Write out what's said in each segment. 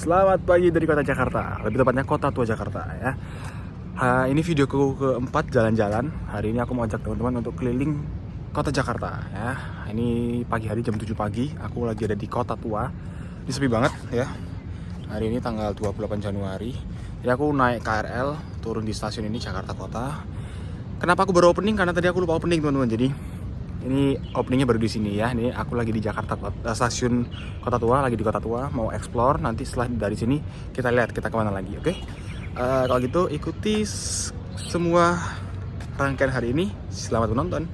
Selamat pagi dari kota Jakarta, lebih tepatnya kota tua Jakarta ya. Ini videoku keempat jalan-jalan. Hari ini aku mau ajak teman-teman untuk keliling kota Jakarta ya. Ini pagi hari jam 7 pagi, aku lagi ada di kota tua. Ini sepi banget ya. Hari ini tanggal 28 Januari. Jadi aku naik KRL, turun di stasiun ini Jakarta Kota. Kenapa aku baru opening? Karena tadi aku lupa opening teman-teman. Jadi ini openingnya baru di sini ya. Ini aku lagi di Jakarta stasiun Kota Tua, lagi di Kota Tua, mau explore. Nanti setelah dari sini kita lihat kita kemana lagi, oke? Kalau gitu ikuti semua rangkaian hari ini. Selamat menonton.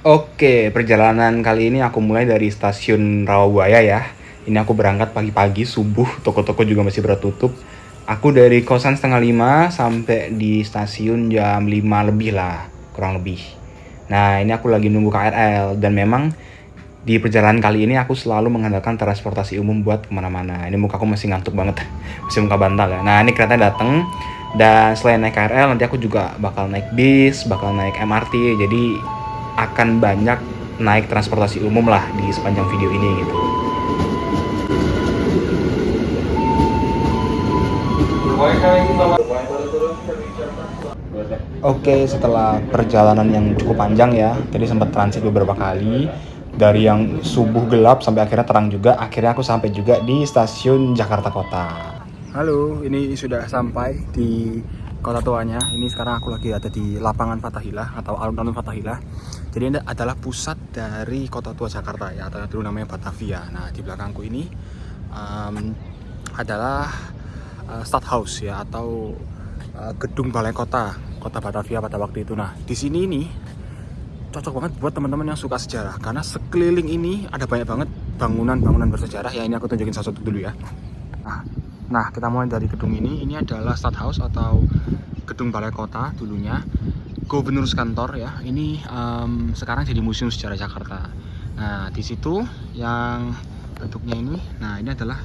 Oke, perjalanan kali ini aku mulai dari stasiun Rawabuaya ya. Ini aku berangkat pagi-pagi subuh, toko-toko juga masih pada tutup. Aku dari kosan setengah 5 sampai di stasiun jam 5 lebih lah, kurang lebih. Nah, ini aku lagi nunggu KRL dan memang di perjalanan kali ini aku selalu mengandalkan transportasi umum buat kemana-mana. Ini muka aku masih ngantuk banget, masih muka bantal ya. Nah, ini kereta datang dan selain naik KRL nanti aku juga bakal naik bis, bakal naik MRT. Jadi akan banyak naik transportasi umum lah di sepanjang video ini gitu. Oke, setelah perjalanan yang cukup panjang ya, tadi sempat transit beberapa kali. Dari yang subuh gelap sampai akhirnya terang juga, akhirnya aku sampai juga di stasiun Jakarta Kota. Halo, ini sudah sampai di kota tuanya. Ini sekarang aku lagi ada di lapangan Fathahillah atau alun-alun Fathahillah. Jadi ini adalah pusat dari kota tua Jakarta ya, atau dulu namanya Batavia. Nah, di belakangku ini adalah Stadhouse ya, atau gedung balai kota Batavia pada waktu itu. Nah, di sini ini cocok banget buat teman-teman yang suka sejarah karena sekeliling ini ada banyak banget bangunan-bangunan bersejarah ya. Ini aku tunjukin satu-satu dulu ya. Nah, kita mulai dari gedung ini. Ini adalah Stadhouse atau gedung balai kota dulunya, Gubernur Kantor ya. Ini sekarang jadi Museum Sejarah Jakarta. Nah, di situ yang bentuknya ini, nah ini adalah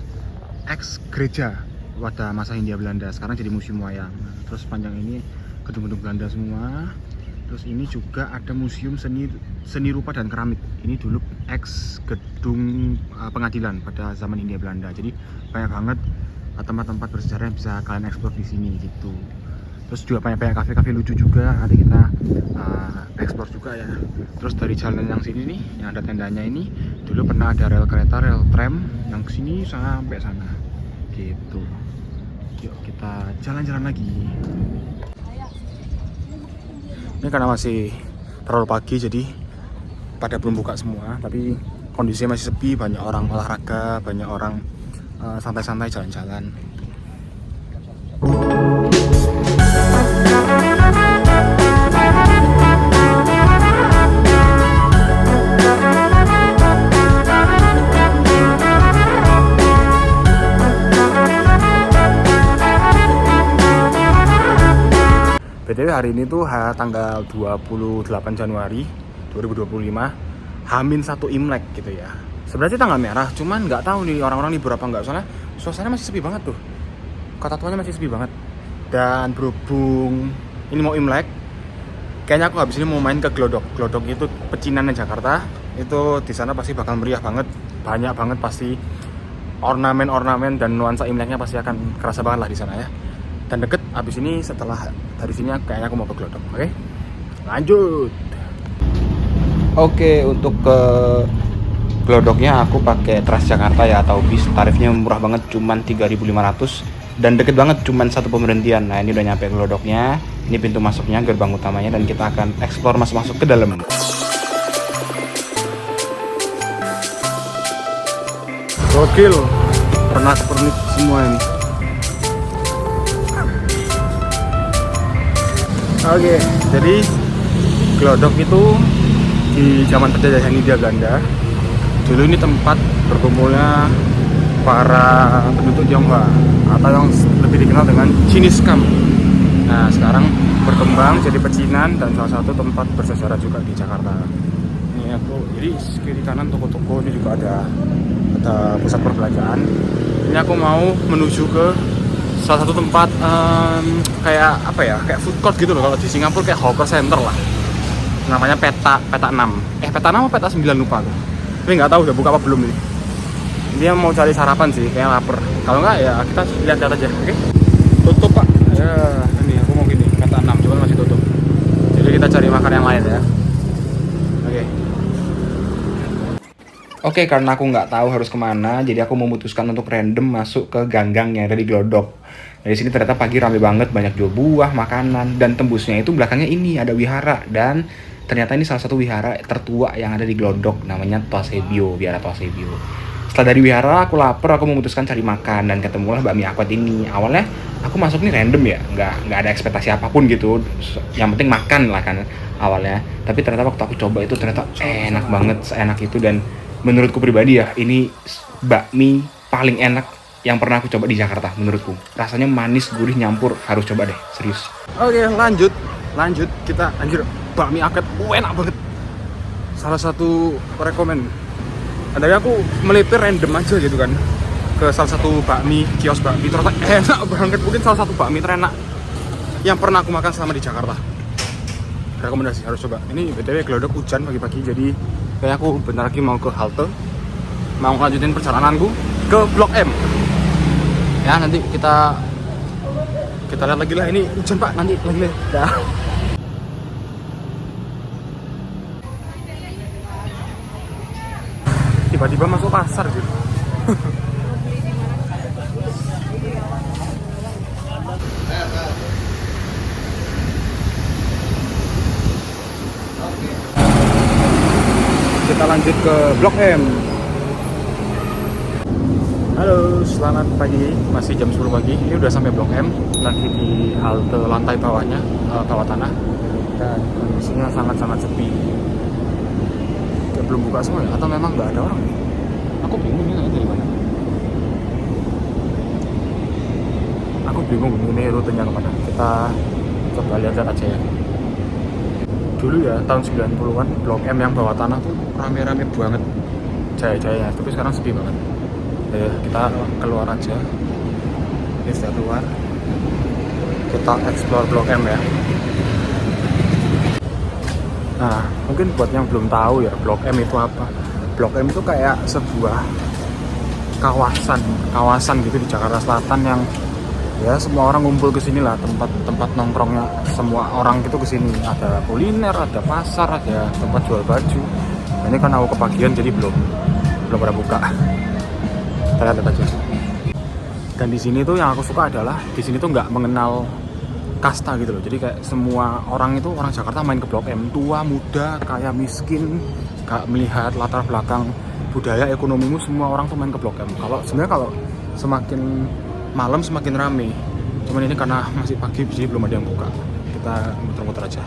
ex gereja pada masa Hindia Belanda, sekarang jadi museum wayang. Terus panjang ini gedung-gedung Belanda semua. Terus ini juga ada museum seni rupa dan keramik. Ini dulu ex gedung pengadilan pada zaman Hindia Belanda. Jadi banyak banget tempat-tempat bersejarah yang bisa kalian eksplor di sini gitu. Terus juga banyak kafe-kafe lucu juga, ada kita eksplor juga ya. Terus dari jalan yang sini nih, yang ada tendanya ini, dulu pernah ada rel kereta, rel tram yang kesini sampai sana gitu. Yuk kita jalan-jalan lagi. Ini karena masih terlalu pagi jadi pada belum buka semua, tapi kondisinya masih sepi, banyak orang olahraga, banyak orang santai-santai jalan-jalan. BTW hari ini tuh tanggal 28 Januari 2025, H-1 Imlek gitu ya. Sebenarnya tanggal merah, cuman nggak tahu nih orang-orang libur apa nggak, soalnya suasana masih sepi banget tuh. Kota tuanya masih sepi banget. Dan berhubung ini mau Imlek, kayaknya aku habis ini mau main ke Glodok. Glodok itu pecinannya Jakarta. Itu di sana pasti bakal meriah banget. Banyak banget pasti ornamen-ornamen dan nuansa Imleknya pasti akan kerasa banget lah di sana ya. Dan deket abis ini, setelah dari sini kayaknya aku mau ke Glodok. Oke, lanjut. Oke, untuk ke Glodoknya aku pakai Transjakarta ya, atau bis. Tarifnya murah banget, cuman 3.500 dan deket banget, cuman satu pemberhentian. Nah, ini udah nyampe Glodoknya. Ini pintu masuknya, gerbang utamanya, dan kita akan explore masuk ke dalam. Gokil, pernak-pernik semua ini. Oke, jadi Glodok itu di zaman penjajahan Hindia Belanda. Dulu ini tempat berkumpulnya para penduduk Tionghoa atau yang lebih dikenal dengan Chinese Camp. Nah, sekarang berkembang jadi pecinan dan salah satu tempat bersejarah juga di Jakarta. Ini aku, jadi kiri kanan toko-toko, ini juga ada pusat perbelanjaan. Ini aku mau menuju ke salah satu tempat kayak apa ya, kayak food court gitu loh. Kalau di Singapura kayak hawker center lah, namanya peta 6 peta 6 atau peta 9 lupa tuh, tapi nggak tahu udah buka apa belum ini. Dia mau cari sarapan sih, kayaknya lapar. Kalau nggak ya kita lihat-lihat aja, oke? Tutup Pak. Ya, ini aku mau gini, kata 6, cuman masih tutup. Jadi kita cari makan yang lain ya. Oke. Oke, karena aku nggak tahu harus kemana, jadi aku memutuskan untuk random masuk ke ganggang yang ada di Glodok. Dari sini ternyata pagi rame banget, banyak jual buah, makanan, dan tembusnya itu belakangnya ini ada wihara. Dan ternyata ini salah satu wihara tertua yang ada di Glodok, namanya Toasebio, Wihara Toasebio. Setelah dari wihara, aku lapar, aku memutuskan cari makan, dan ketemulah bakmi akwat ini. Awalnya aku masuk nih random ya, nggak ada ekspektasi apapun gitu. Yang penting makan lah kan awalnya. Tapi ternyata waktu aku coba itu ternyata enak banget, seenak itu. Dan menurutku pribadi ya, ini bakmi paling enak yang pernah aku coba di Jakarta menurutku. Rasanya manis, gurih, nyampur. Harus coba deh, serius. Oke, lanjut kita anjir bakmi akwat enak banget. Salah satu rekomen. Tadi aku melipir random aja gitu kan ke salah satu bakmi, kios bakmi, ternyata enak banget. Mungkin salah satu bakmi terenak yang pernah aku makan selama di Jakarta. Rekomendasi, harus coba. Ini BTW Glodok hujan pagi-pagi, jadi kayak aku bentar lagi mau ke halte, mau lanjutin perjalananku ke Blok M. Ya nanti kita lihat lagi lah, ini hujan Pak, nanti lagi lah. Dah. Tiba-tiba masuk pasar gitu. Kita lanjut ke Blok M. Halo, selamat pagi. Masih jam 10 pagi. Ini udah sampai Blok M. Lagi di halte lantai bawahnya, bawah tanah. Dan kondisinya sangat-sangat sepi. Ya, belum buka semua ya? Atau memang nggak ada orang? Aku bingung ini dari mana. Aku bingung ini rutenya kemana. Kita coba lihat-lihat aja ya. Dulu ya, tahun 90-an, Blok M yang bawah tanah tuh rame-rame banget jaya-jayanya, tapi sekarang sepi banget. Ya, kita keluar aja. Ini sudah keluar. Kita explore Blok M ya. Nah, mungkin buat yang belum tahu ya, Blok M itu apa? Blok M itu kayak sebuah kawasan gitu di Jakarta Selatan yang ya semua orang ngumpul ke sini lah, tempat nongkrongnya semua orang gitu ke sini. Ada kuliner, ada pasar, ada tempat jual baju. Nah, ini kan aku kepagian jadi belum pada buka. Kita lihat aja. Dan di sini tuh yang aku suka adalah di sini tuh nggak mengenal kasta gitu loh. Jadi kayak semua orang itu orang Jakarta main ke Blok M, tua, muda, kaya, miskin, gak melihat latar belakang budaya, ekonomimu, semua orang tuh main ke Blok M. Sebenarnya semakin malam semakin rame. Cuman ini karena masih pagi jadi belum ada yang buka. Kita muter-muter aja.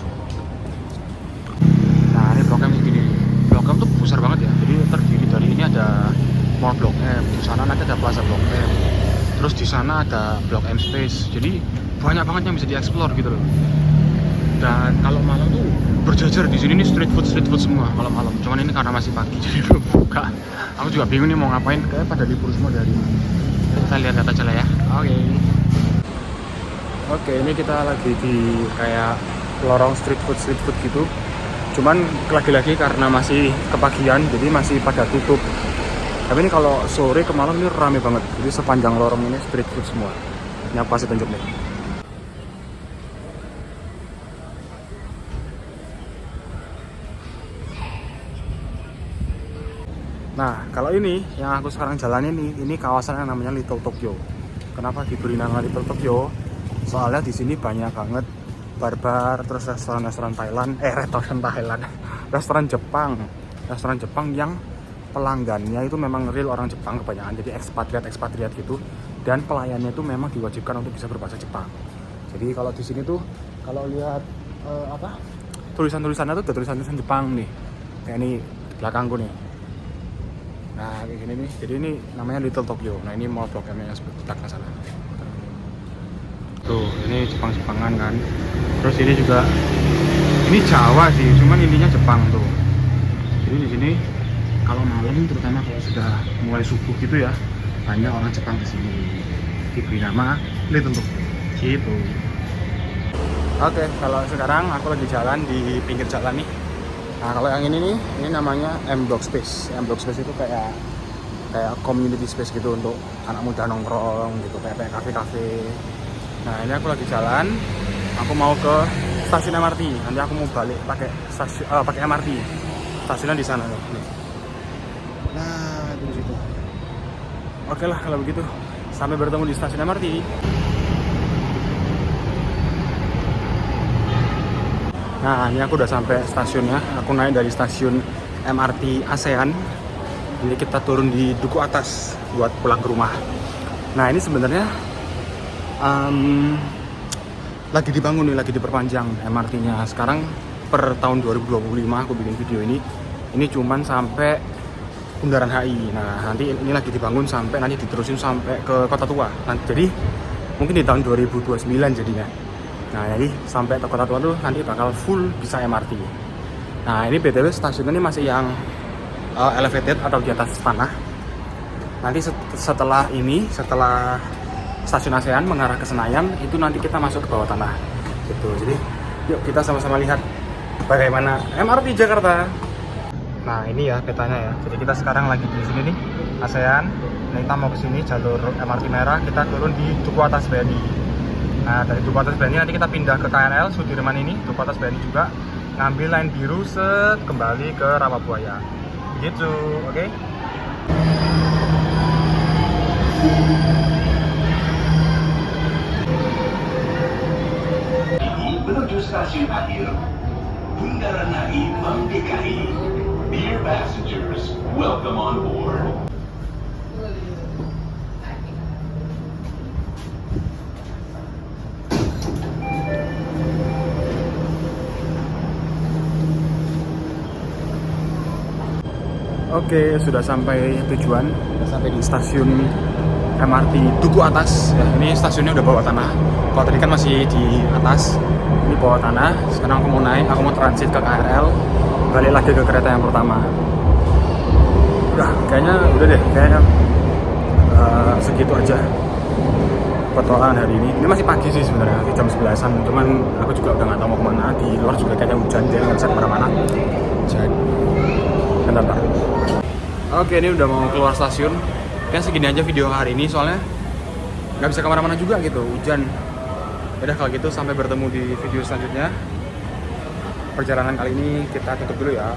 Nah, ini Blok M gini. Blok M tuh besar banget ya. Jadi terdiri dari ini ada Mall Blok M, di sana nanti ada Plaza Blok M. Terus di sana ada Blok M Space. Jadi banyak banget yang bisa dieksplor gitu loh. Dan kalau malam tuh berjajar di sini nih street food semua malam-malam. Cuman ini karena masih pagi jadi belum buka. Aku juga bingung nih mau ngapain. Kayak pada libur semua dari mana. Kita lihat aja lah ya. Oke, ini kita lagi di kayak lorong street food gitu. Cuman lagi-lagi karena masih kepagian jadi masih pada tutup. Tapi ini kalau sore ke malam ini rame banget. Jadi sepanjang lorong ini street food semua. Ini aku kasih tunjuk nih. Nah, kalau ini yang aku sekarang jalan ini kawasan yang namanya Little Tokyo. Kenapa diberi nama Little Tokyo? Soalnya di sini banyak banget bar-bar, terus restoran Thailand, restoran Jepang yang pelanggannya itu memang real orang Jepang kebanyakan, jadi ekspatriat gitu. Dan pelayannya itu memang diwajibkan untuk bisa berbahasa Jepang. Jadi kalau di sini tuh kalau lihat tulisan-tulisannya tuh ada tulisan-tulisan Jepang nih. Kayak ini di belakangku nih. Nah, kayak gini nih. Jadi ini namanya Little Tokyo. Nah, ini mall Blok M yang sebelah sana. Tuh, ini Jepang-Jepangan kan. Terus ini juga ini Jawa sih, cuman intinya Jepang tuh. Jadi di sini kalau malam terutama kalau sudah mulai subuh gitu ya, banyak orang Jepang ke sini. Diberi nama Little Tokyo. Gitu. Oke, kalau sekarang aku lagi jalan di pinggir jalan nih. Nah, kalau yang ini nih, ini namanya M Block Space. M Block Space itu kayak kayak community space gitu untuk anak muda nongkrong gitu, kayak kafe-kafe. Nah ini aku lagi jalan, aku mau ke stasiun MRT. Nanti aku mau balik pakai pakai MRT. Stasiunnya di sana. Nah itu di situ. Oke lah kalau begitu, sampai bertemu di stasiun MRT. Nah ini aku udah sampai stasiunnya. Aku naik dari stasiun MRT ASEAN. Ini kita turun di duku atas buat pulang ke rumah. Nah ini sebenarnya lagi dibangun nih, lagi diperpanjang MRT-nya. Sekarang per tahun 2025 aku bikin video ini cuman sampai Bundaran HI. Nah nanti ini lagi dibangun sampai nanti diterusin sampai ke Kota Tua. Nanti jadi mungkin di tahun 2029 jadinya. Nah jadi sampai ke Kota Tua tuh nanti bakal full bisa MRT. Nah ini BTW stasiun ini masih yang elevated atau di atas tanah. Nanti setelah stasiun ASEAN mengarah ke Senayan, itu nanti kita masuk ke bawah tanah gitu. Jadi yuk kita sama-sama lihat bagaimana MRT Jakarta. Nah ini ya petanya ya. Jadi kita sekarang lagi di sini nih, ASEAN. Nah, kita mau ke sini jalur MRT merah, kita turun di Duku Atas BNI. Nah dari Duku Atas BNI nanti kita pindah ke KRL Sudirman ini, Duku Atas BNI juga, ngambil line biru kembali ke Rawabuaya. Gitu, oke? Menuju stasiun akhir Bundaran HI Bank DKI. Dear passengers, welcome on board. Oke, sudah sampai tujuan. Sudah sampai di stasiun MRT Duku Atas. Ya, ini stasiunnya udah bawah tanah. Kalau tadi kan masih di atas, ini bawah tanah. Sekarang aku mau naik, aku mau transit ke KRL, balik lagi ke kereta yang pertama. Udah kayaknya segitu aja petualangan hari ini. Ini masih pagi sih sebenarnya, jam 11-an. Cuman aku juga udah nggak tahu mau kemana. Di luar juga kayaknya hujan, jadi nggak bisa kemana-mana. Jadi, bentar. Oke, ini udah mau keluar stasiun. Kayaknya segini aja video hari ini, soalnya nggak bisa kemana-mana juga gitu, hujan. Yaudah kalau gitu, sampai bertemu di video selanjutnya. Perjalanan kali ini kita tutup dulu ya.